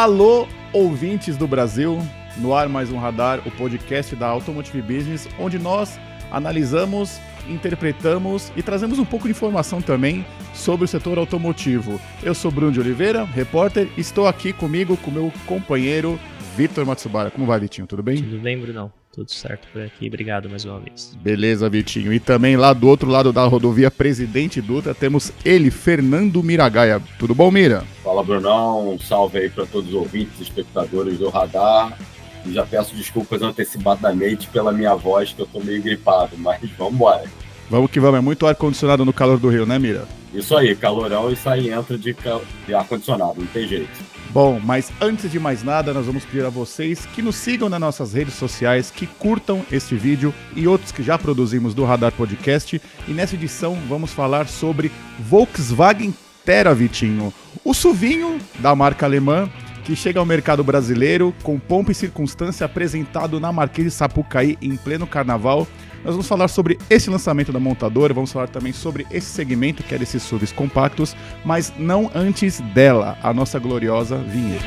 Alô, ouvintes do Brasil, no ar mais um Radar, o podcast da Automotive Business, onde nós analisamos, interpretamos e trazemos um pouco de informação também sobre o setor automotivo. Eu sou Bruno de Oliveira, repórter, e estou aqui comigo com meu companheiro Vitor Matsubara. Como vai, Vitinho? Tudo bem? Tudo bem, Brunão. Tudo certo por aqui. Obrigado mais uma vez. Beleza, Vitinho. E também lá do outro lado da rodovia Presidente Dutra temos ele, Fernando Miragaia. Tudo bom, Mira? Fala, Brunão. Um salve aí para todos os ouvintes e espectadores do Radar. E já peço desculpas antecipadamente pela minha voz, que eu tô meio gripado, mas vamos embora. Vamos que vamos. É muito ar-condicionado no calor do Rio, né, Mira? Isso aí, calorão, isso aí entra de ar-condicionado, não tem jeito. Bom, mas antes de mais nada, nós vamos pedir a vocês que nos sigam nas nossas redes sociais, que curtam este vídeo e outros que já produzimos do Radar Podcast. E nessa edição vamos falar sobre Volkswagen Terra, Vitinho. O SUVinho da marca alemã que chega ao mercado brasileiro com pompa e circunstância, apresentado na Marquês de Sapucaí em pleno carnaval. Nós vamos falar sobre esse lançamento da montadora, vamos falar também sobre esse segmento que é desses SUVs compactos, mas não antes dela, a nossa gloriosa vinheta.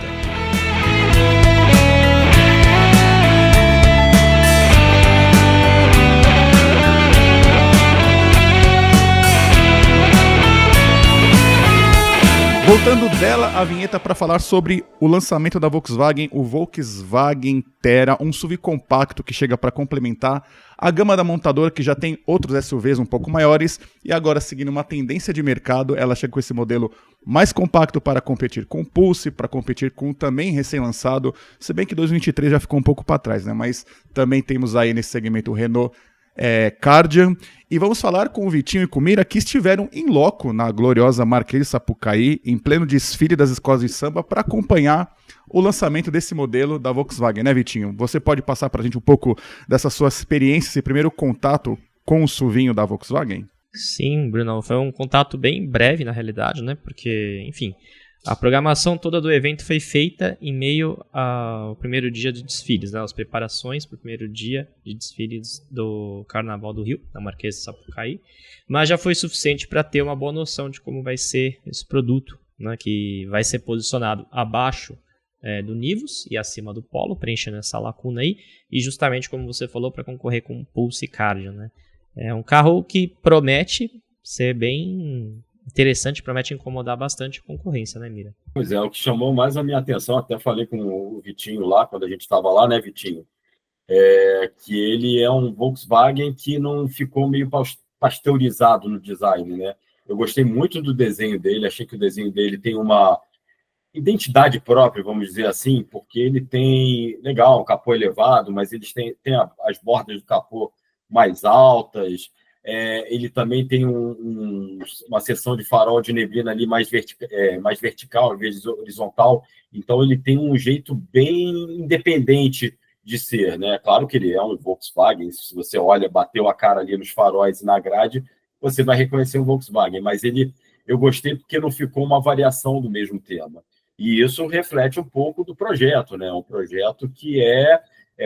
Voltando dela, a vinheta para falar sobre o lançamento da Volkswagen, o Volkswagen Terra, um SUV compacto que chega para complementar a gama da montadora, que já tem outros SUVs um pouco maiores, e agora, seguindo uma tendência de mercado, ela chega com esse modelo mais compacto para competir com o Pulse, para competir com o também recém-lançado, se bem que 2023 já ficou um pouco para trás, né? Mas também temos aí nesse segmento o Renault Kardian, e vamos falar com o Vitinho e com o Mira, que estiveram em loco na gloriosa Marquês de Sapucaí, em pleno desfile das escolas de samba, para acompanhar o lançamento desse modelo da Volkswagen, né, Vitinho? Você pode passar para a gente um pouco dessa sua experiência, esse primeiro contato com o SUVinho da Volkswagen? Sim, Bruno, foi um contato bem breve na realidade, né? Porque, enfim, a programação toda do evento foi feita em meio ao primeiro dia de desfiles, né? As preparações para o primeiro dia de desfiles do Carnaval do Rio, na Marquês de Sapucaí, mas já foi suficiente para ter uma boa noção de como vai ser esse produto, né? Que vai ser posicionado abaixo do Nivus e acima do Polo, preenchendo essa lacuna aí, e justamente como você falou, para concorrer com o Pulse e Kardian, né? É um carro que promete ser bem interessante, promete incomodar bastante a concorrência, né, Mira? Pois é, o que chamou mais a minha atenção, até falei com o Vitinho lá, quando a gente estava lá, né, Vitinho? Que ele é um Volkswagen que não ficou meio pasteurizado no design, né? Eu gostei muito do desenho dele, achei que o desenho dele tem uma identidade própria, vamos dizer assim, porque ele tem, legal, um capô elevado, mas eles têm as bordas do capô mais altas. Ele também tem uma seção de farol de neblina ali mais vertical, ao invés de horizontal. Então, ele tem um jeito bem independente de ser, né? Claro que ele é um Volkswagen. Se você olha, bateu a cara ali nos faróis e na grade, você vai reconhecer um Volkswagen. Mas eu gostei porque não ficou uma variação do mesmo tema. E isso reflete um pouco do projeto, né? Um projeto que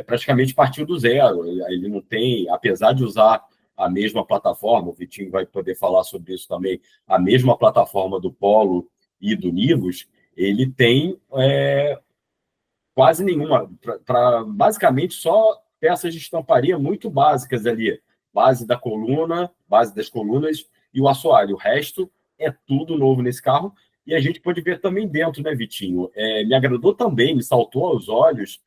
praticamente partiu do zero. Ele não tem, apesar de usar a mesma plataforma, o Vitinho vai poder falar sobre isso também, a mesma plataforma do Polo e do Nivus, ele tem quase nenhuma, basicamente só peças de estamparia muito básicas ali, base das colunas e o assoalho. O resto é tudo novo nesse carro, e a gente pode ver também dentro, né, Vitinho? Me agradou também, me saltou aos olhos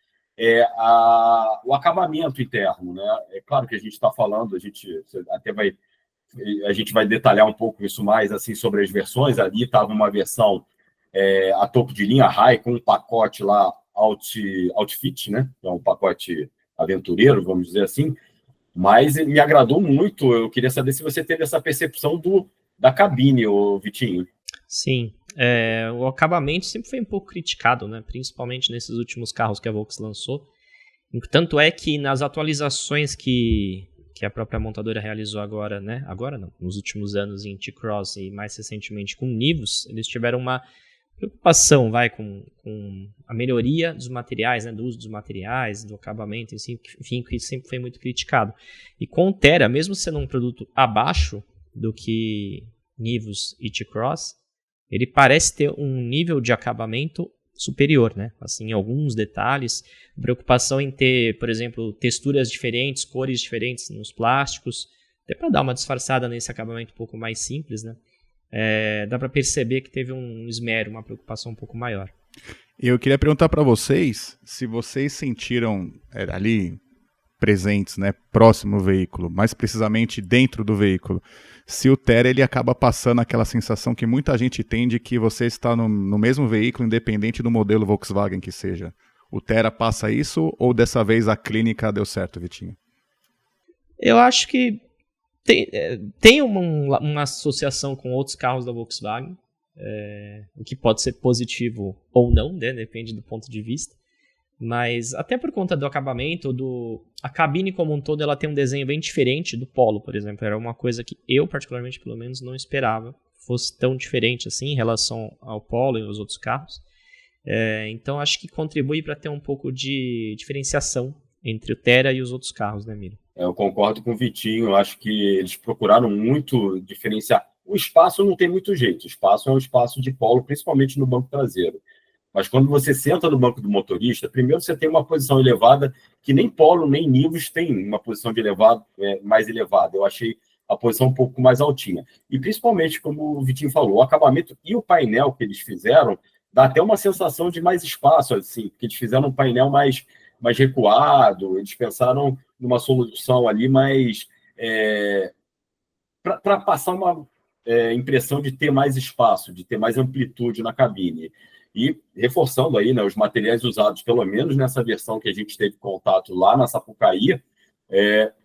o acabamento interno, né? É claro que a gente está falando, a gente vai detalhar um pouco isso mais assim sobre as versões. Ali estava uma versão a topo de linha High, com um pacote lá Outfit, né? É um pacote aventureiro, vamos dizer assim, mas me agradou muito. Eu queria saber se você teve essa percepção da cabine, Vitinho. Sim, o acabamento sempre foi um pouco criticado, né? Principalmente nesses últimos carros que a Volks lançou. Tanto é que nas atualizações que a própria montadora realizou agora, né? Agora não, nos últimos anos em T-Cross e mais recentemente com Nivus, eles tiveram uma preocupação com a melhoria dos materiais, né? Do uso dos materiais, do acabamento, enfim, que sempre foi muito criticado. E com o Terra, mesmo sendo um produto abaixo do que Nivus e T-Cross, ele parece ter um nível de acabamento superior, né? Assim, em alguns detalhes, preocupação em ter, por exemplo, texturas diferentes, cores diferentes nos plásticos, até para dar uma disfarçada nesse acabamento um pouco mais simples, né? Dá para perceber que teve um esmero, uma preocupação um pouco maior. Eu queria perguntar para vocês se vocês sentiram ali presentes, né, próximo ao veículo, mais precisamente dentro do veículo, se o Thera ele acaba passando aquela sensação que muita gente tem de que você está no mesmo veículo, independente do modelo Volkswagen que seja. O Thera passa isso ou dessa vez a clínica deu certo, Vitinho? Eu acho que tem uma associação com outros carros da Volkswagen, o que pode ser positivo ou não, né, depende do ponto de vista. Mas até por conta do acabamento, a cabine como um todo, ela tem um desenho bem diferente do Polo, por exemplo. Era uma coisa que eu, particularmente, pelo menos, não esperava fosse tão diferente assim em relação ao Polo e aos outros carros. Então, acho que contribui para ter um pouco de diferenciação entre o Thera e os outros carros, né, Miro? Eu concordo com o Vitinho, eu acho que eles procuraram muito diferenciar. O espaço não tem muito jeito, o espaço é um espaço de Polo, principalmente no banco traseiro. Mas quando você senta no banco do motorista, primeiro você tem uma posição elevada, que nem Polo nem Nivus tem uma posição de mais elevada. Eu achei a posição um pouco mais altinha. E principalmente, como o Vitinho falou, o acabamento e o painel que eles fizeram dá até uma sensação de mais espaço, assim, porque eles fizeram um painel mais recuado, eles pensaram numa solução ali mais para passar uma impressão de ter mais espaço, de ter mais amplitude na cabine. E reforçando aí, né, os materiais usados, pelo menos nessa versão que a gente teve contato lá na Sapucaí,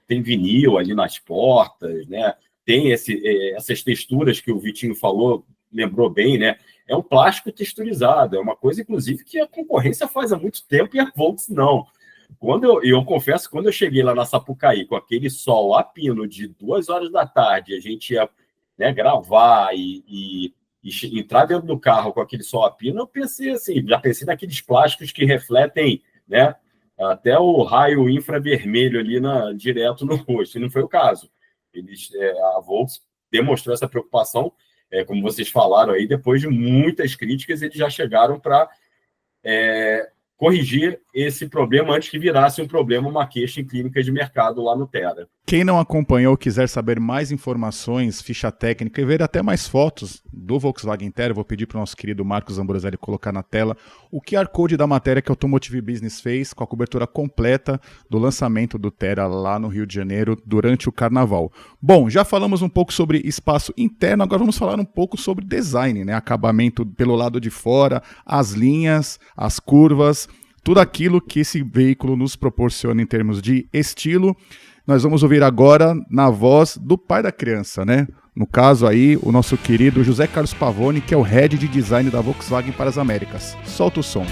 tem vinil ali nas portas, né? Tem essas texturas que o Vitinho falou, lembrou bem, né? É um plástico texturizado, é uma coisa, inclusive, que a concorrência faz há muito tempo e a Volks não. Eu confesso, quando eu cheguei lá na Sapucaí, com aquele sol a pino de 2 horas da tarde, a gente ia, né, gravar e entrar dentro do carro com aquele sol a pino, eu pensei assim, já pensei naqueles plásticos que refletem, né, até o raio infravermelho ali direto no rosto, e não foi o caso. A Volks demonstrou essa preocupação, como vocês falaram aí, depois de muitas críticas, eles já chegaram para corrigir esse problema antes que virasse um problema, uma queixa em clínica de mercado lá no Thera. Quem não acompanhou ou quiser saber mais informações, ficha técnica e ver até mais fotos do Volkswagen Thera, eu vou pedir para o nosso querido Marcos Ambroselli colocar na tela o QR Code da matéria que a Automotive Business fez com a cobertura completa do lançamento do Thera lá no Rio de Janeiro durante o Carnaval. Bom, já falamos um pouco sobre espaço interno, agora vamos falar um pouco sobre design, né? Acabamento pelo lado de fora, as linhas, as curvas, tudo aquilo que esse veículo nos proporciona em termos de estilo. Nós vamos ouvir agora na voz do pai da criança, né? No caso aí, o nosso querido José Carlos Pavone, que é o Head de Design da Volkswagen para as Américas. Solta o som.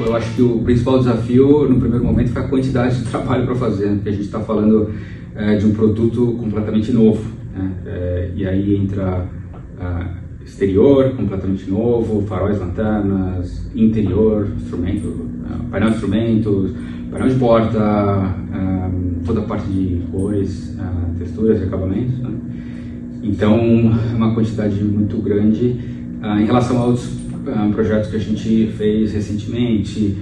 Eu acho que o principal desafio, no primeiro momento, foi a quantidade de trabalho para fazer, né? Porque a gente está falando de um produto completamente novo, né? E aí entra exterior completamente novo, faróis, lanternas, interior, painel de instrumentos, painel de porta, toda a parte de cores, texturas e acabamentos, né? Então, é uma quantidade muito grande. Em relação a outros projetos que a gente fez recentemente,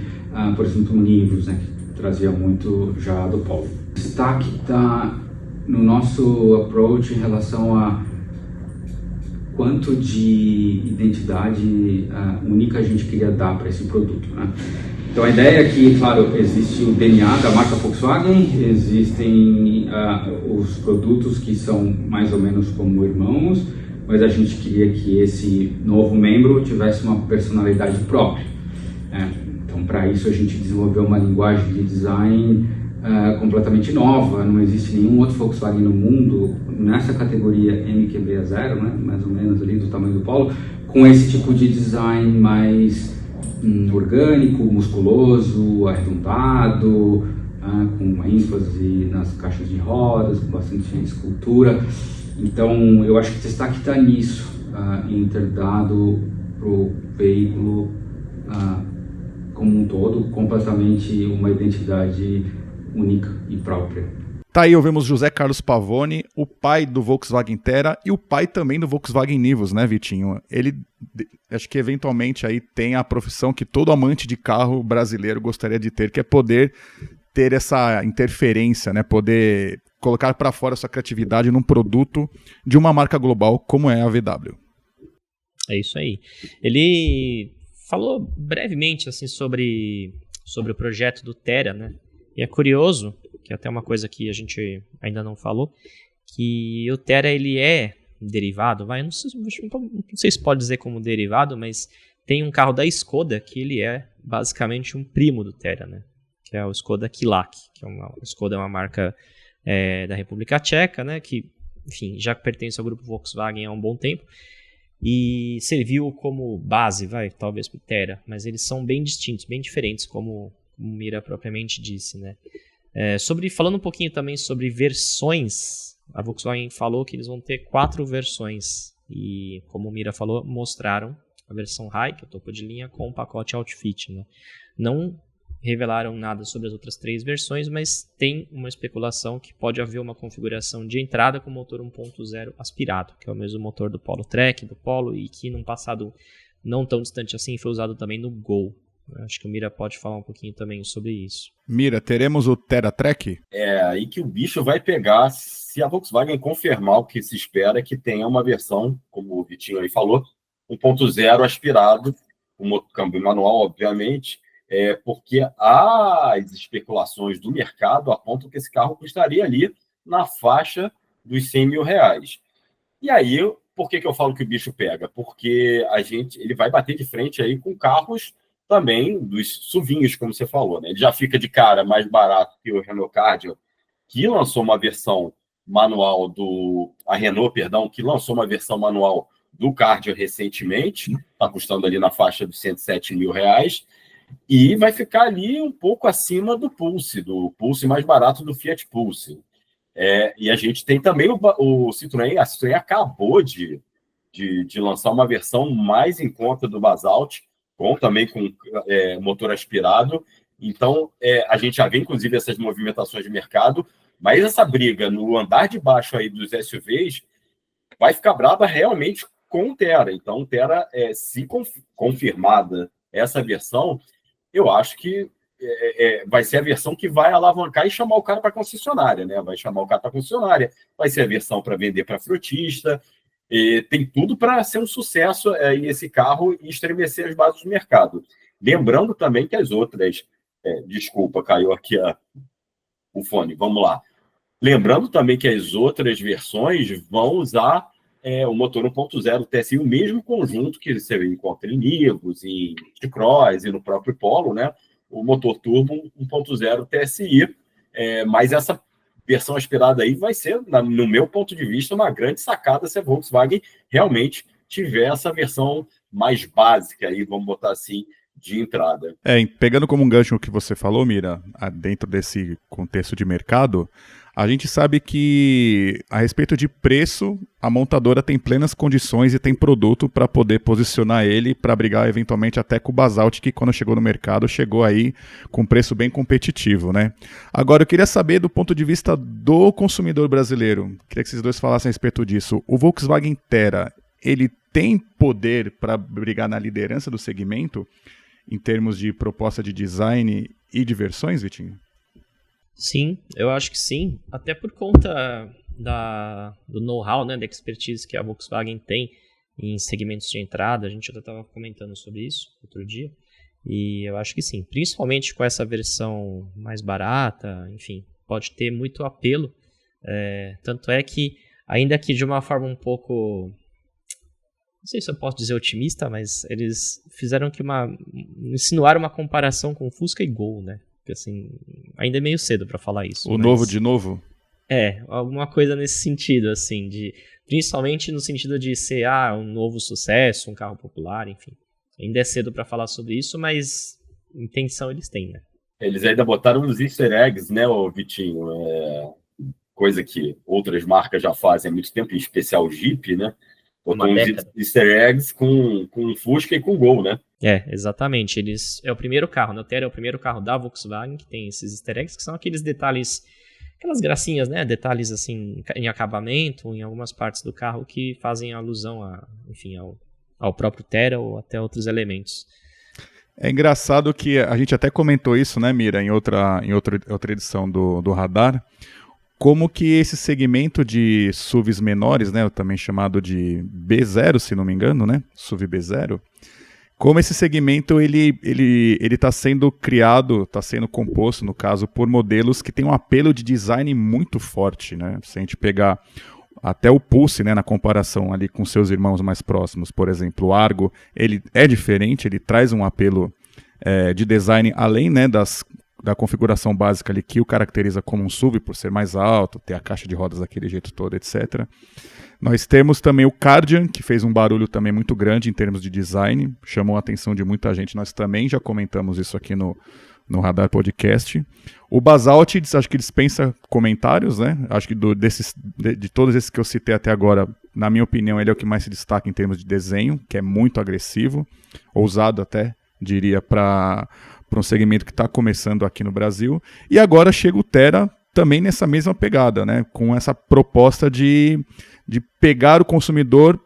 por exemplo, o Nivus, né, que trazia muito já do Polo. O destaque está no nosso approach em relação a quanto de identidade única a gente queria dar para esse produto, né? Então a ideia é que, claro, existe o DNA da marca Volkswagen, existem os produtos que são mais ou menos como irmãos, mas a gente queria que esse novo membro tivesse uma personalidade própria, né? Então para isso a gente desenvolveu uma linguagem de design completamente nova. Não existe nenhum outro Volkswagen no mundo nessa categoria MQB0, né, mais ou menos ali do tamanho do Polo, com esse tipo de design mais orgânico, musculoso, arredondado, com ênfase nas caixas de rodas, com bastante escultura. Então eu acho que o destaque está nisso, em ter dado para o veículo como um todo completamente uma identidade única e própria. Tá aí, ouvimos José Carlos Pavone, o pai do Volkswagen Tera e o pai também do Volkswagen Nivus, né, Vitinho? Ele, acho que eventualmente aí tem a profissão que todo amante de carro brasileiro gostaria de ter, que é poder ter essa interferência, né, poder colocar para fora sua criatividade num produto de uma marca global como é a VW. É isso aí. Ele falou brevemente assim, sobre o projeto do Tera, né? E é curioso, que é até uma coisa que a gente ainda não falou, que o Tera ele é derivado, não sei se pode dizer como derivado, mas tem um carro da Skoda que ele é basicamente um primo do Tera, né? Que é o Skoda Kodiaq, que o Skoda é uma marca da República Tcheca, né? Que, enfim, já pertence ao grupo Volkswagen há um bom tempo e serviu como base, talvez para o Tera, mas eles são bem distintos, bem diferentes, como o Mira propriamente disse, né? Falando um pouquinho também sobre versões, a Volkswagen falou que eles vão ter 4 versões e, como o Mira falou, mostraram a versão High, que é o topo de linha, com o pacote Outfit, né? Não revelaram nada sobre as outras 3 versões, mas tem uma especulação que pode haver uma configuração de entrada com motor 1.0 aspirado, que é o mesmo motor do Polo Trek, do Polo, e que num passado não tão distante assim foi usado também no Gol. Acho que o Mira pode falar um pouquinho também sobre isso. Mira, teremos o Tera Trek? É aí que o bicho vai pegar se a Volkswagen confirmar o que se espera, que tenha uma versão, como o Vitinho aí falou, 1.0 aspirado, com câmbio manual, obviamente, porque as especulações do mercado apontam que esse carro custaria ali na faixa dos R$100 mil. E aí, por que eu falo que o bicho pega? Porque ele vai bater de frente aí com carros também dos SUVinhos, como você falou, né? Ele já fica de cara mais barato que o Renault Kardian, que lançou uma versão manual a Renault, que lançou uma versão manual do Kardian recentemente, está custando ali na faixa dos R$107 mil, e vai ficar ali um pouco acima do Pulse mais barato do Fiat Pulse. E a gente tem também o Citroën. A Citroën acabou de lançar uma versão mais em conta do Basalt, também com motor aspirado. Então, a gente já vê, inclusive, essas movimentações de mercado, mas essa briga no andar de baixo aí dos SUVs vai ficar brava realmente com o Tera. Então, o Tera, se confirmada essa versão, eu acho que vai ser a versão que vai alavancar e chamar o cara para concessionária, né? Vai chamar o cara para concessionária, vai ser a versão para vender para frutista. Tem tudo para ser um sucesso esse carro e estremecer as bases do mercado. Lembrando também que as outras... desculpa, caiu aqui o fone, vamos lá. Lembrando também que as outras versões vão usar o motor 1.0 TSI, o mesmo conjunto que você encontra em Nivus, em T-Cross e no próprio Polo, né? O motor turbo 1.0 TSI. Mas essa versão aspirada aí vai ser, no meu ponto de vista, uma grande sacada se a Volkswagen realmente tiver essa versão mais básica aí, vamos botar assim, de entrada. Pegando como um gancho o que você falou, Mira, dentro desse contexto de mercado, a gente sabe que, a respeito de preço, a montadora tem plenas condições e tem produto para poder posicionar ele para brigar eventualmente até com o Basalt, que quando chegou no mercado, chegou aí com preço bem competitivo, né? Agora, eu queria saber do ponto de vista do consumidor brasileiro, queria que vocês dois falassem a respeito disso. O Volkswagen Tera, ele tem poder para brigar na liderança do segmento, em termos de proposta de design e de versões, Vitinho? Sim, eu acho que sim, até por conta do know-how, né, da expertise que a Volkswagen tem em segmentos de entrada. A gente já estava comentando sobre isso outro dia, e eu acho que sim, principalmente com essa versão mais barata, enfim, pode ter muito apelo, tanto é que, ainda que de uma forma um pouco, não sei se eu posso dizer otimista, mas eles fizeram insinuaram uma comparação com Fusca e Gol, né? Porque, assim, ainda é meio cedo para falar isso. Novo de novo? Alguma coisa nesse sentido, assim, principalmente no sentido de ser um novo sucesso, um carro popular, enfim. Ainda é cedo para falar sobre isso, mas intenção eles têm, né? Eles ainda botaram uns easter eggs, né, Vitinho? Coisa que outras marcas já fazem há muito tempo, em especial Jeep, né? Botou uns easter eggs com Fusca e com Gol, né? Exatamente. É o primeiro carro, né? O Tera é o primeiro carro da Volkswagen que tem esses easter eggs, que são aqueles detalhes aquelas gracinhas, né? Detalhes assim em acabamento, em algumas partes do carro que fazem alusão enfim, ao próprio Thera ou até outros elementos. É engraçado que a gente até comentou isso, né, Mira, em outra edição do Radar, como que esse segmento de SUVs menores, né, também chamado de B0, se não me engano, né, SUV B0, como esse segmento ele está sendo criado, está sendo composto, no caso, por modelos que têm um apelo de design muito forte, né? Se a gente pegar até o Pulse, né, na comparação ali com seus irmãos mais próximos, por exemplo, o Argo, ele é diferente, ele traz um apelo de design além, né, da configuração básica ali que o caracteriza como um SUV por ser mais alto, ter a caixa de rodas daquele jeito todo, etc. Nós temos também o Kardian, que fez um barulho também muito grande em termos de design, chamou a atenção de muita gente, nós também já comentamos isso aqui no Radar Podcast. O Basalt, acho que dispensa comentários, né? Acho que de todos esses que eu citei até agora, na minha opinião, ele é o que mais se destaca em termos de desenho, que é muito agressivo, ousado até, diria, para um segmento que está começando aqui no Brasil. E agora chega o Thera também nessa mesma pegada, né? Com essa proposta de pegar o consumidor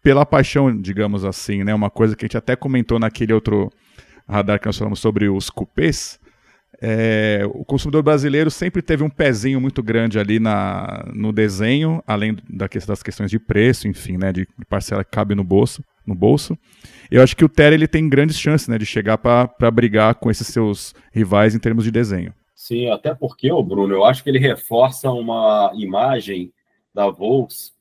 pela paixão, digamos assim, né? Uma coisa que a gente até comentou naquele outro radar que nós falamos sobre os cupês. O consumidor brasileiro sempre teve um pezinho muito grande ali no desenho, além das questões de preço, enfim, né? De parcela que cabe no bolso. Eu acho que o Thera ele tem grandes chances, né? De chegar para brigar com esses seus rivais em termos de desenho. Sim, até porque, Bruno, eu acho que ele reforça uma imagem da Volks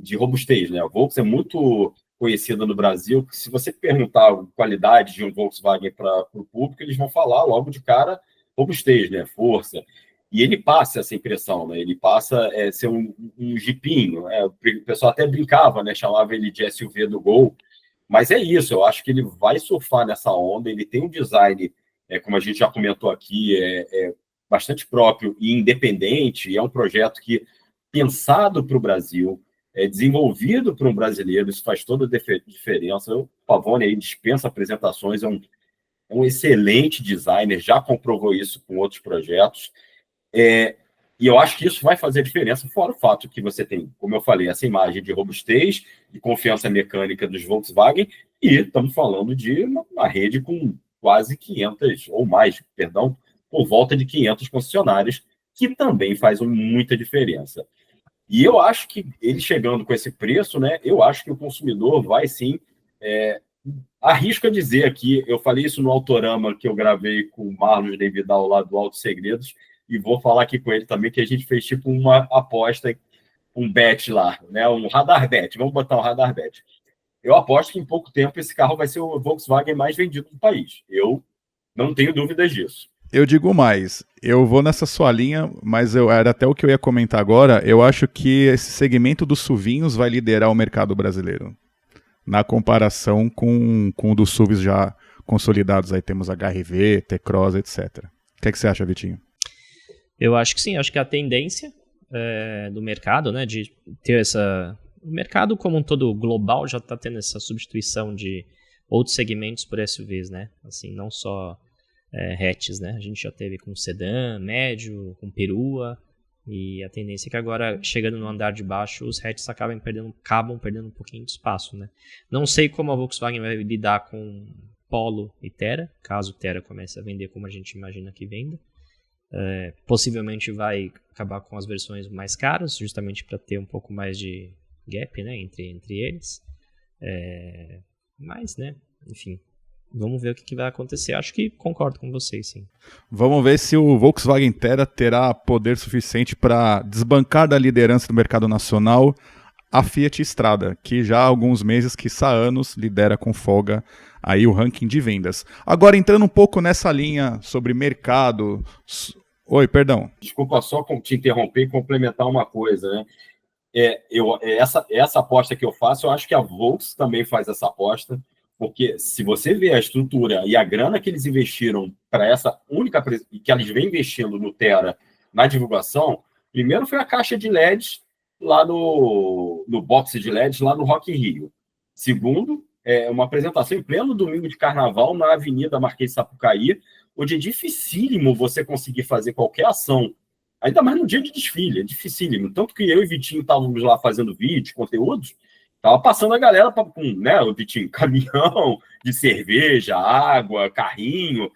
de robustez, né? A Volks é muito conhecida no Brasil, que se você perguntar a qualidade de um Volkswagen para o público, eles vão falar logo de cara robustez, né? Força. E ele passa essa impressão, né? Ele passa a ser um jipinho. O pessoal até brincava, né? Chamava ele de SUV do Gol. Mas é isso, eu acho que ele vai surfar nessa onda, ele tem um design, como a gente já comentou aqui, bastante próprio e independente, e é um projeto que, pensado para o Brasil, é desenvolvido para um brasileiro, isso faz toda a diferença. O Pavone aí dispensa apresentações, é um excelente designer, já comprovou isso com outros projetos, e eu acho que isso vai fazer diferença, fora o fato que você tem, como eu falei, essa imagem de robustez e confiança mecânica dos Volkswagen, e estamos falando de uma rede com quase 500, ou mais, perdão, por volta de 500 concessionários, que também faz muita diferença. E eu acho que ele chegando com esse preço, né, eu acho que o consumidor vai sim, arrisco a dizer aqui, eu falei isso no Autorama que eu gravei com o Marlos de Vidal lá do Auto Segredos, e vou falar aqui com ele também, que a gente fez tipo uma aposta, um bet lá, né? Um radar bet, vamos botar um radar bet. Eu aposto que em pouco tempo esse carro vai ser o Volkswagen mais vendido do país. Eu não tenho dúvidas disso. Eu digo mais, eu vou nessa sua linha, mas era até o que eu ia comentar agora, eu acho que esse segmento dos SUVinhos vai liderar o mercado brasileiro, na comparação com o dos SUVs já consolidados, aí temos HR-V, T-Cross, etc. O que você acha, Vitinho? Eu acho que sim, acho que a tendência do mercado, né, de ter o mercado como um todo global já está tendo essa substituição de outros segmentos por SUVs, né, assim, não só hatches, né, a gente já teve com sedã, médio, com perua, e a tendência é que agora, chegando no andar de baixo, os hatches acabam perdendo um pouquinho de espaço, né. Não sei como a Volkswagen vai lidar com Polo e Thera, caso o Thera comece a vender como a gente imagina que venda. Possivelmente vai acabar com as versões mais caras, justamente para ter um pouco mais de gap, né, entre eles. Mas, né, enfim, vamos ver o que vai acontecer. Acho que concordo com vocês, sim. Vamos ver se o Volkswagen Thera terá poder suficiente para desbancar da liderança do mercado nacional a Fiat Strada, que já há alguns meses, quiçá anos, lidera com folga aí o ranking de vendas. Agora, entrando um pouco nessa linha sobre mercado... Oi, perdão. Desculpa só te interromper e complementar uma coisa, né? Essa aposta que eu faço, eu acho que a Volks também faz essa aposta, porque se você vê a estrutura e a grana que eles investiram para essa única... que eles vêm investindo no Thera na divulgação, primeiro foi a caixa de LEDs lá no box de LEDs lá no Rock in Rio. Segundo, uma apresentação em pleno domingo de carnaval na Avenida Marquês de Sapucaí, onde é dificílimo você conseguir fazer qualquer ação Ainda mais no dia de desfile, é dificílimo. Tanto que eu e o Vitinho estávamos lá fazendo vídeos, conteúdos, tava passando a galera com, né, o Vitinho, caminhão de cerveja, água, carrinho.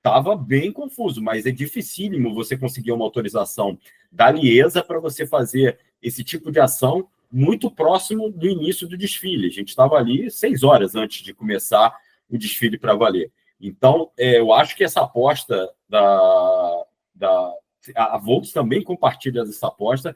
Tava bem confuso, mas é dificílimo você conseguir uma autorização da Liesa para você fazer esse tipo de ação muito próximo do início do desfile. A gente estava ali 6 horas antes de começar o desfile para valer. Então, eu acho que essa aposta da a Volks também compartilha essa aposta,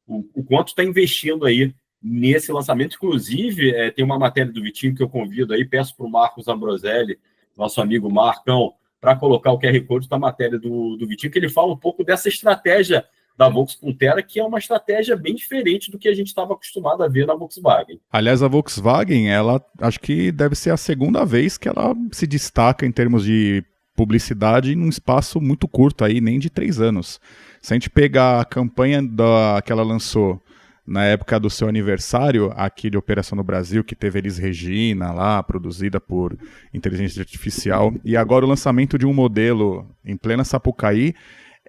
o quanto está investindo aí nesse lançamento. Inclusive, tem uma matéria do Vitinho que eu convido aí, peço para o Marcos Ambroselli, nosso amigo Marcão, para colocar o QR Code da matéria do Vitinho, que ele fala um pouco dessa estratégia da Volkswagen Terra, que é uma estratégia bem diferente do que a gente estava acostumado a ver na Volkswagen. Aliás, a Volkswagen, ela acho que deve ser a segunda vez que ela se destaca em termos de publicidade num espaço muito curto aí, nem de 3 anos. Se a gente pegar a campanha que ela lançou na época do seu aniversário aqui de Operação no Brasil, que teve Elis Regina lá, produzida por inteligência artificial, e agora o lançamento de um modelo em plena Sapucaí,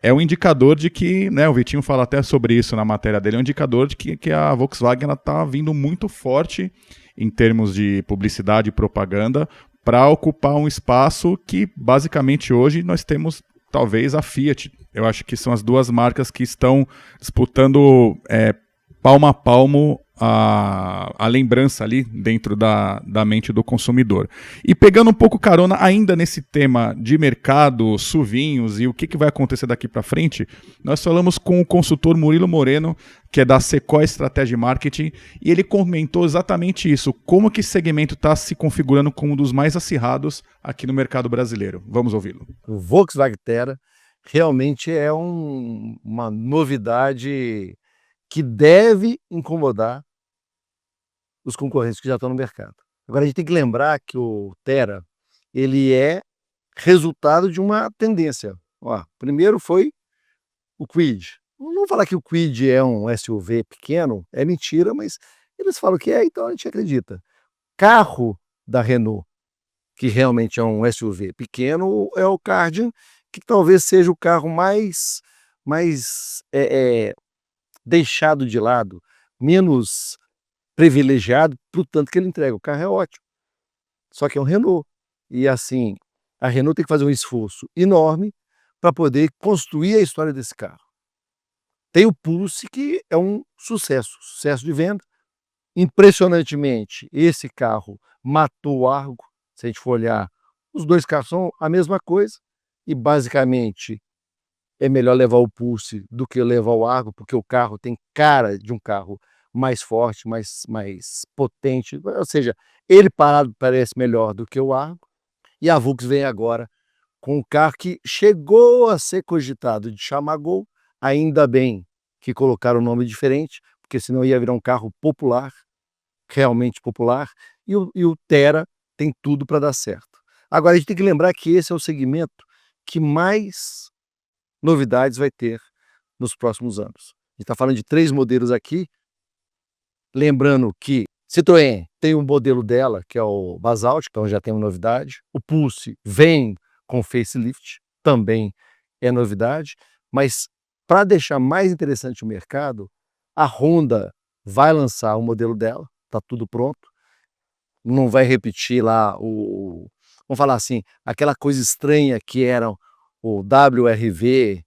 é um indicador de que, né, o Vitinho fala até sobre isso na matéria dele, é um indicador de que a Volkswagen está vindo muito forte em termos de publicidade e propaganda para ocupar um espaço que basicamente hoje nós temos talvez a Fiat. Eu acho que são as duas marcas que estão disputando palmo a palmo a lembrança ali dentro da mente do consumidor. E pegando um pouco carona ainda nesse tema de mercado, SUVinhos e o que vai acontecer daqui para frente, nós falamos com o consultor Murilo Moreno, que é da Sequoia Strategy Marketing, e ele comentou exatamente isso, como que esse segmento está se configurando como um dos mais acirrados aqui no mercado brasileiro. Vamos ouvi-lo. O Volkswagen Terra realmente é uma novidade que deve incomodar os concorrentes que já estão no mercado. Agora a gente tem que lembrar que o Terra, ele é resultado de uma tendência. Primeiro foi o Kwid. Não vou falar que o Kwid é um SUV pequeno, é mentira, mas eles falam que é, então a gente acredita. Carro da Renault, que realmente é um SUV pequeno, é o Kardian, que talvez seja o carro mais deixado de lado, menos privilegiado pro tanto que ele entrega. O carro é ótimo, só que é um Renault. E assim, a Renault tem que fazer um esforço enorme para poder construir a história desse carro. Tem o Pulse, que é um sucesso de venda. Impressionantemente, esse carro matou o Argo. Se a gente for olhar, os dois carros são a mesma coisa, e basicamente é melhor levar o Pulse do que levar o Argo, porque o carro tem cara de um carro mais forte, mais potente, ou seja, ele parado parece melhor do que o Argo. E a Volkswagen vem agora com um carro que chegou a ser cogitado de chamar Gol, ainda bem que colocaram um nome diferente, porque senão ia virar um carro popular, realmente popular, e o Terra tem tudo para dar certo. Agora a gente tem que lembrar que esse é o segmento que mais novidades vai ter nos próximos anos. A gente está falando de 3 modelos aqui, lembrando que Citroën tem um modelo dela, que é o Basalt, então já tem uma novidade. O Pulse vem com facelift, também é novidade. Mas para deixar mais interessante o mercado, a Honda vai lançar o modelo dela, está tudo pronto. Não vai repetir lá vamos falar assim, aquela coisa estranha que era o WRV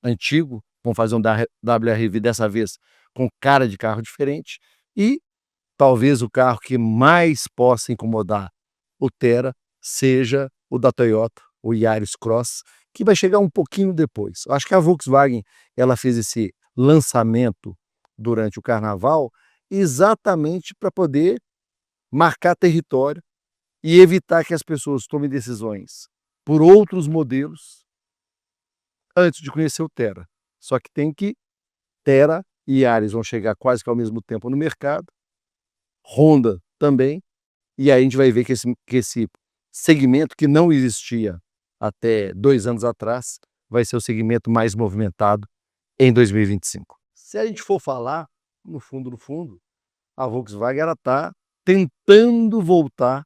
antigo. Vamos fazer um WRV dessa vez com cara de carro diferente. E talvez o carro que mais possa incomodar o Terra seja o da Toyota, o Yaris Cross, que vai chegar um pouquinho depois. Eu acho que a Volkswagen ela fez esse lançamento durante o Carnaval exatamente para poder marcar território e evitar que as pessoas tomem decisões por outros modelos antes de conhecer o Terra. Só que Terra e Yaris vão chegar quase que ao mesmo tempo no mercado, Honda também, e aí a gente vai ver que esse segmento que não existia até 2 anos atrás vai ser o segmento mais movimentado em 2025. Se a gente for falar, no fundo, a Volkswagen está tentando voltar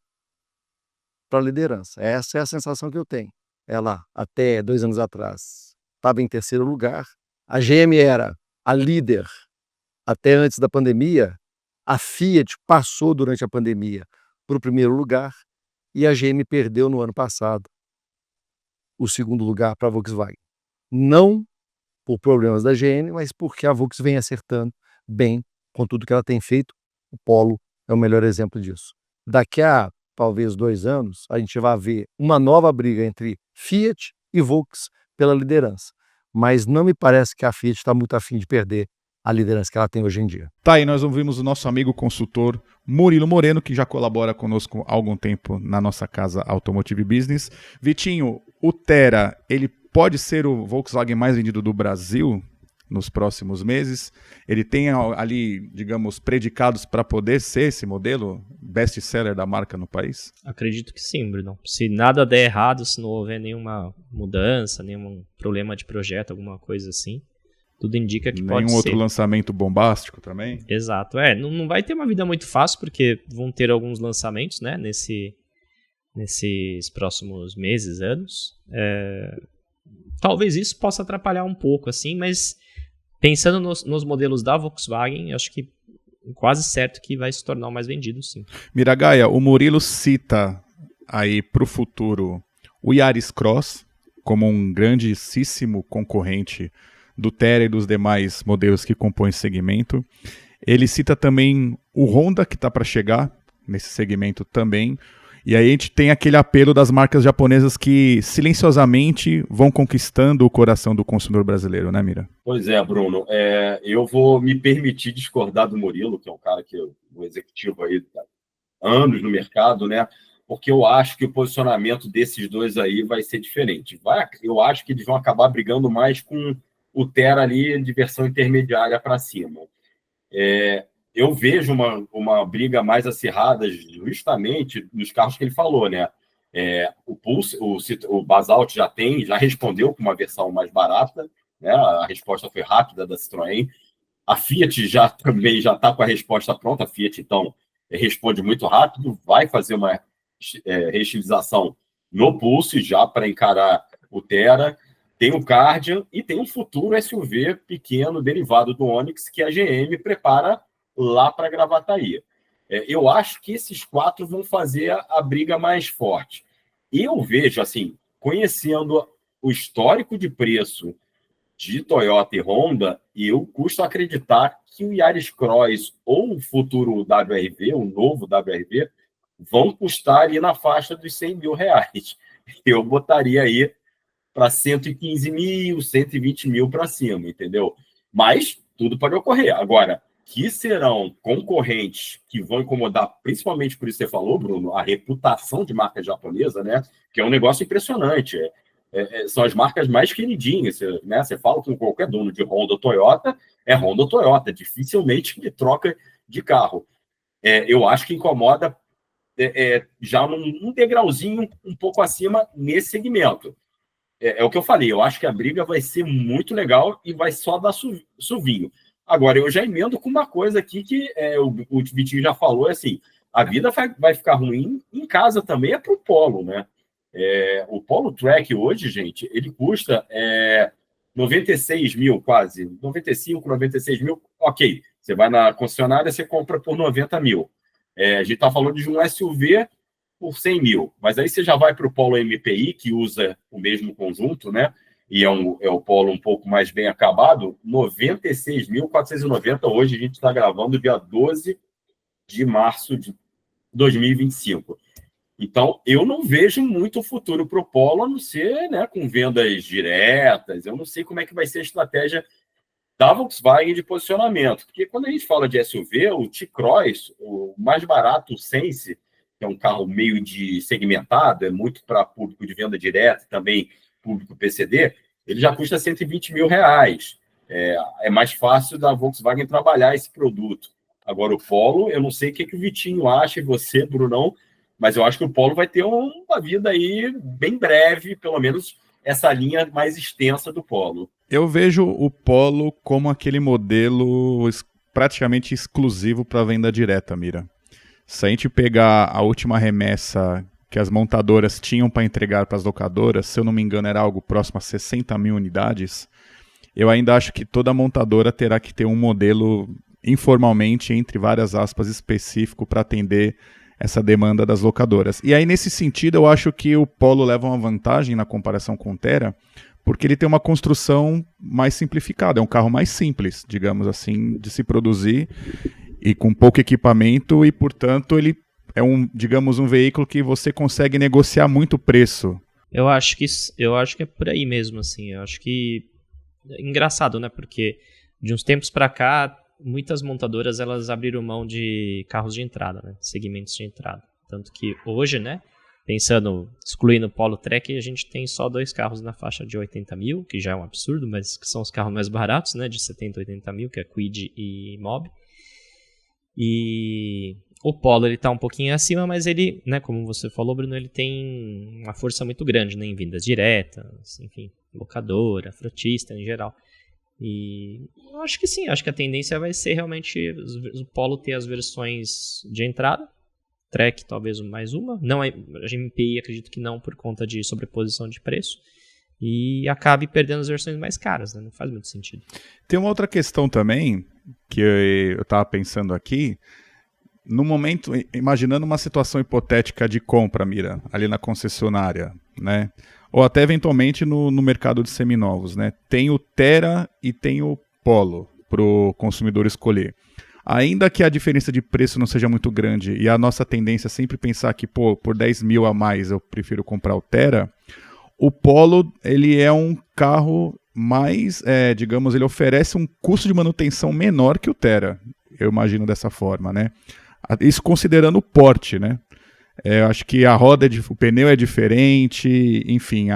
para a liderança. Essa é a sensação que eu tenho. Ela, até 2 anos atrás, estava em terceiro lugar, A GM era a líder até antes da pandemia, a Fiat passou durante a pandemia para o primeiro lugar e a GM perdeu no ano passado o segundo lugar para a Volkswagen. Não por problemas da GM, mas porque a Volkswagen vem acertando bem com tudo que ela tem feito. O Polo é o melhor exemplo disso. Daqui a talvez 2 anos, a gente vai ver uma nova briga entre Fiat e Volkswagen pela liderança. Mas não me parece que a Fiat está muito afim de perder a liderança que ela tem hoje em dia. Tá, aí nós ouvimos o nosso amigo consultor Murilo Moreno, que já colabora conosco há algum tempo na nossa casa Automotive Business. Vitinho, o Thera, ele pode ser o Volkswagen mais vendido do Brasil nos próximos meses? Ele tem ali, digamos, predicados para poder ser esse modelo best-seller da marca no país? Acredito que sim, Bruno. Se nada der errado, se não houver nenhuma mudança, nenhum problema de projeto, alguma coisa assim, tudo indica que pode ser. Nenhum outro lançamento bombástico também? Exato. Não vai ter uma vida muito fácil, porque vão ter alguns lançamentos, né, nesses próximos meses, anos. Talvez isso possa atrapalhar um pouco, assim, mas pensando nos modelos da Volkswagen, acho que quase certo que vai se tornar o mais vendido, sim. Miragaia, o Murilo cita aí para o futuro o Yaris Cross como um grandíssimo concorrente do Thera e dos demais modelos que compõem esse segmento. Ele cita também o Honda, que está para chegar nesse segmento também. E aí a gente tem aquele apelo das marcas japonesas que silenciosamente vão conquistando o coração do consumidor brasileiro, né, Mira? Pois é, Bruno. Eu vou me permitir discordar do Murilo, que é um cara um executivo aí há anos no mercado, né? Porque eu acho que o posicionamento desses dois aí vai ser diferente. Eu acho que eles vão acabar brigando mais com o Thera ali de versão intermediária para cima. Eu vejo uma briga mais acirrada justamente nos carros que ele falou, né? O Pulse, o Basalt já respondeu com uma versão mais barata, né? A resposta foi rápida da Citroën. A Fiat também já está com a resposta pronta. A Fiat, então, responde muito rápido, vai fazer uma reestilização no Pulse já para encarar o Thera. Tem o Kardian e tem um futuro SUV pequeno derivado do Onix que a GM prepara lá para Gravataí. Eu acho que esses 4 vão fazer a briga mais forte. E eu vejo, assim, conhecendo o histórico de preço de Toyota e Honda, eu custo acreditar que o Yaris Cross ou o futuro WRV, o novo WRV, vão custar ali na faixa dos R$100 mil. Eu botaria aí para 115 mil, 120 mil para cima, entendeu? Mas tudo pode ocorrer. Agora, que serão concorrentes que vão incomodar, principalmente por isso que você falou, Bruno, a reputação de marca japonesa, né? Que é um negócio impressionante. São as marcas mais queridinhas, né? Você fala com qualquer dono de Honda ou Toyota, é Honda ou Toyota, dificilmente ele troca de carro. Eu acho que incomoda já num degrauzinho um pouco acima nesse segmento. É o que eu falei, eu acho que a briga vai ser muito legal e vai só dar suvinho. Agora, eu já emendo com uma coisa aqui que o Vitinho já falou, assim, a vida vai ficar ruim em casa também, para o Polo, né? O Polo Track hoje, gente, ele custa 96 mil quase, 95, 96 mil, ok. Você vai na concessionária, você compra por 90 mil. A gente está falando de um SUV por 100 mil, mas aí você já vai para o Polo MPI, que usa o mesmo conjunto, né? E é o Polo um pouco mais bem acabado, 96.490. Hoje a gente está gravando dia 12 de março de 2025. Então, eu não vejo muito futuro para o Polo, a não ser, né, com vendas diretas. Eu não sei como é que vai ser a estratégia da Volkswagen de posicionamento. Porque quando a gente fala de SUV, o T-Cross, o mais barato, o Sense, que é um carro meio de segmentado, é muito para público de venda direta, também público PCD, ele já custa 120 mil reais. É mais fácil da Volkswagen trabalhar esse produto. Agora, o Polo, eu não sei o que o Vitinho acha, e você, Brunão, mas eu acho que o Polo vai ter uma vida aí bem breve, pelo menos essa linha mais extensa do Polo. Eu vejo o Polo como aquele modelo praticamente exclusivo para venda direta, Mira. Se a gente pegar a última remessa que as montadoras tinham para entregar para as locadoras, se eu não me engano era algo próximo a 60 mil unidades, eu ainda acho que toda montadora terá que ter um modelo informalmente, entre várias aspas, específico para atender essa demanda das locadoras. E aí, nesse sentido, eu acho que o Polo leva uma vantagem na comparação com o Thera, porque ele tem uma construção mais simplificada, é um carro mais simples, digamos assim, de se produzir e com pouco equipamento e, portanto, ele é digamos, um veículo que você consegue negociar muito o preço. Eu acho que é por aí mesmo, assim. Eu acho que é engraçado, né? Porque de uns tempos para cá, muitas montadoras elas abriram mão de carros de entrada, né? Segmentos de entrada. Tanto que hoje, né? Pensando, excluindo o Polo Track, a gente tem só 2 carros na faixa de 80 mil, que já é um absurdo, mas que são os carros mais baratos, né? De 70, 80 mil, que é Kwid e Mob. E o Polo ele tá um pouquinho acima, mas ele, né, como você falou, Bruno, ele tem uma força muito grande, né, em vendas diretas, enfim, locadora, frotista em geral. E eu acho que sim, acho que a tendência vai ser realmente o Polo ter as versões de entrada, Track talvez mais uma, não a GMPI acredito que não por conta de sobreposição de preço, e acabe perdendo as versões mais caras, né, não faz muito sentido. Tem uma outra questão também, que eu estava pensando aqui, no momento, imaginando uma situação hipotética de compra, Mira, ali na concessionária, né? Ou até eventualmente no mercado de seminovos, né? Tem o Thera e tem o Polo para o consumidor escolher. Ainda que a diferença de preço não seja muito grande e a nossa tendência é sempre pensar que, pô, por 10 mil a mais eu prefiro comprar o Thera, o Polo, ele é um carro mais, digamos, ele oferece um custo de manutenção menor que o Thera. Eu imagino dessa forma, né? Isso considerando o porte, né? Eu acho que a roda, o pneu é diferente, enfim,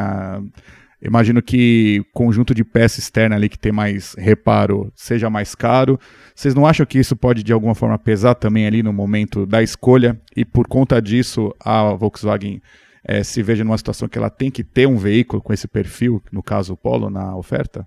imagino que o conjunto de peça externa ali que tem mais reparo seja mais caro. Vocês não acham que isso pode de alguma forma pesar também ali no momento da escolha e por conta disso a Volkswagen se veja numa situação que ela tem que ter um veículo com esse perfil, no caso o Polo, na oferta?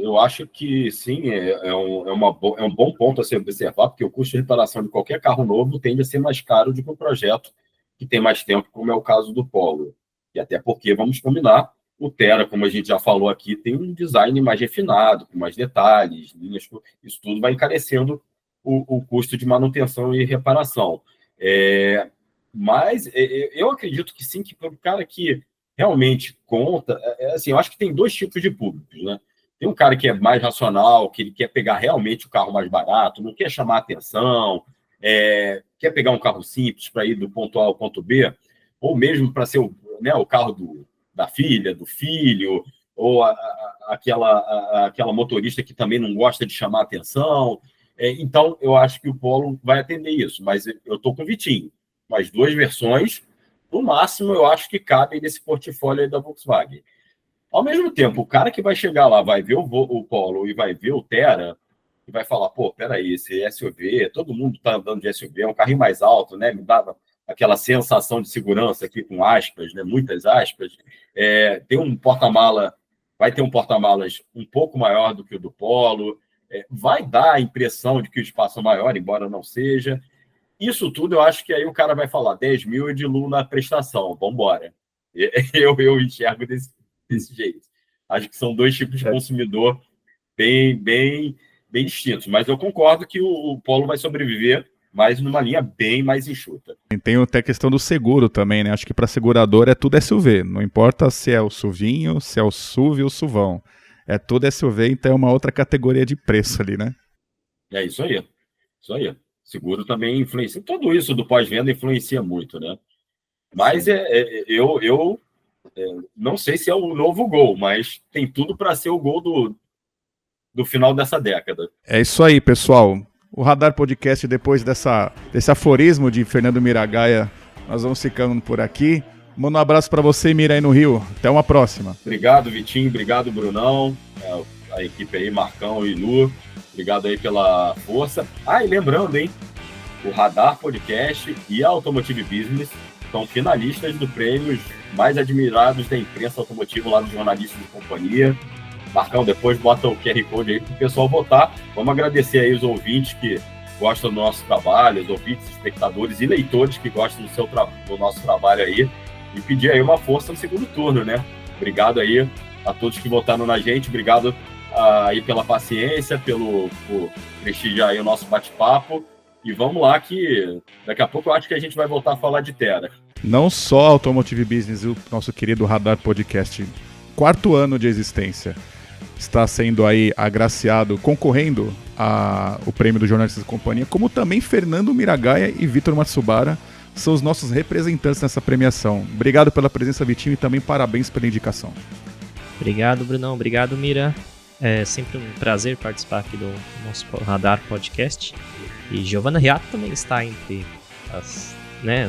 Eu acho que sim, é um bom ponto a ser observado, porque o custo de reparação de qualquer carro novo tende a ser mais caro do que um projeto que tem mais tempo, como é o caso do Polo. E até porque, vamos combinar, o Thera, como a gente já falou aqui, tem um design mais refinado, com mais detalhes, linhas, isso tudo vai encarecendo o custo de manutenção e reparação. Mas eu acredito que sim, que para o cara que realmente conta, assim, eu acho que tem 2 tipos de públicos, né? Tem um cara que é mais racional, que ele quer pegar realmente o carro mais barato, não quer chamar atenção, quer pegar um carro simples para ir do ponto A ao ponto B, ou mesmo para ser o carro da filha, do filho, ou aquela motorista que também não gosta de chamar atenção. Então, eu acho que o Polo vai atender isso, mas eu estou com o Vitinho. Mais 2 versões, no máximo, eu acho que cabem nesse portfólio aí da Volkswagen. Ao mesmo tempo, o cara que vai chegar lá, vai ver o Polo e vai ver o Thera, e vai falar, pô, peraí, esse SUV, todo mundo está andando de SUV, é um carrinho mais alto, né? Me dava aquela sensação de segurança aqui com aspas, né? Muitas aspas. Tem um porta-mala, vai ter um porta-malas um pouco maior do que o do Polo, vai dar a impressão de que o espaço é maior, embora não seja. Isso tudo, eu acho que aí o cara vai falar 10 mil e diluo na prestação, vamos embora. Eu enxergo desse jeito. Acho que são 2 tipos de consumidor bem distintos, mas eu concordo que o Polo vai sobreviver, mas numa linha bem mais enxuta. Tem até a questão do seguro também, né? Acho que para segurador é tudo SUV, não importa se é o SUVinho, se é o SUV ou o SUVão. É tudo SUV, então é uma outra categoria de preço ali, né? É isso aí. Seguro também influencia. Tudo isso do pós-venda influencia muito, né? Mas eu não sei se é o novo Gol, mas tem tudo para ser o Gol do final dessa década. É isso aí, pessoal. O Radar Podcast, depois desse aforismo de Fernando Miragaia, nós vamos ficando por aqui. Manda um abraço para você, Mira, aí no Rio. Até uma próxima. Obrigado, Vitinho. Obrigado, Brunão. A equipe aí, Marcão e Lu. Obrigado aí pela força. E lembrando, hein? O Radar Podcast e a Automotive Business são finalistas do prêmio mais admirados da imprensa automotiva lá do Jornalistas de Companhia. Marcão, depois bota o QR Code aí para o pessoal votar. Vamos agradecer aí os ouvintes que gostam do nosso trabalho, os ouvintes, espectadores e leitores que gostam do nosso trabalho aí, e pedir aí uma força no segundo turno, né? Obrigado aí a todos que votaram na gente. Obrigado aí pela paciência, por prestigiar aí o nosso bate-papo. E vamos lá que daqui a pouco eu acho que a gente vai voltar a falar de Tera. Não só Automotive Business e o nosso querido Radar Podcast, 4º ano de existência, está sendo aí agraciado, concorrendo ao prêmio do Jornalistas da Companhia, como também Fernando Miragaia e Vitor Matsubara são os nossos representantes nessa premiação. Obrigado pela presença, Vitinho, e também parabéns pela indicação. Obrigado, Brunão. Obrigado, Mira. É sempre um prazer participar aqui do nosso Radar Podcast. E Giovanna Riato também está entre os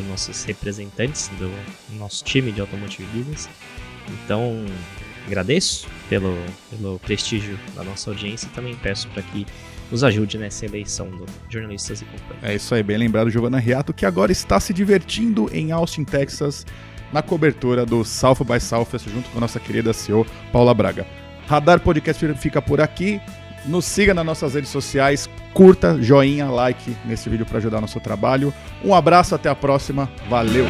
nossos representantes do nosso time de Automotive Business. Então, agradeço pelo prestígio da nossa audiência e também peço para que nos ajude nessa eleição do Jornalistas e Companhia. É isso aí, bem lembrado, Giovanna Riato, que agora está se divertindo em Austin, Texas, na cobertura do South by Southwest, junto com a nossa querida CEO, Paula Braga. Radar Podcast fica por aqui. Nos siga nas nossas redes sociais, curta, joinha, like nesse vídeo para ajudar o nosso trabalho. Um abraço, até a próxima. Valeu!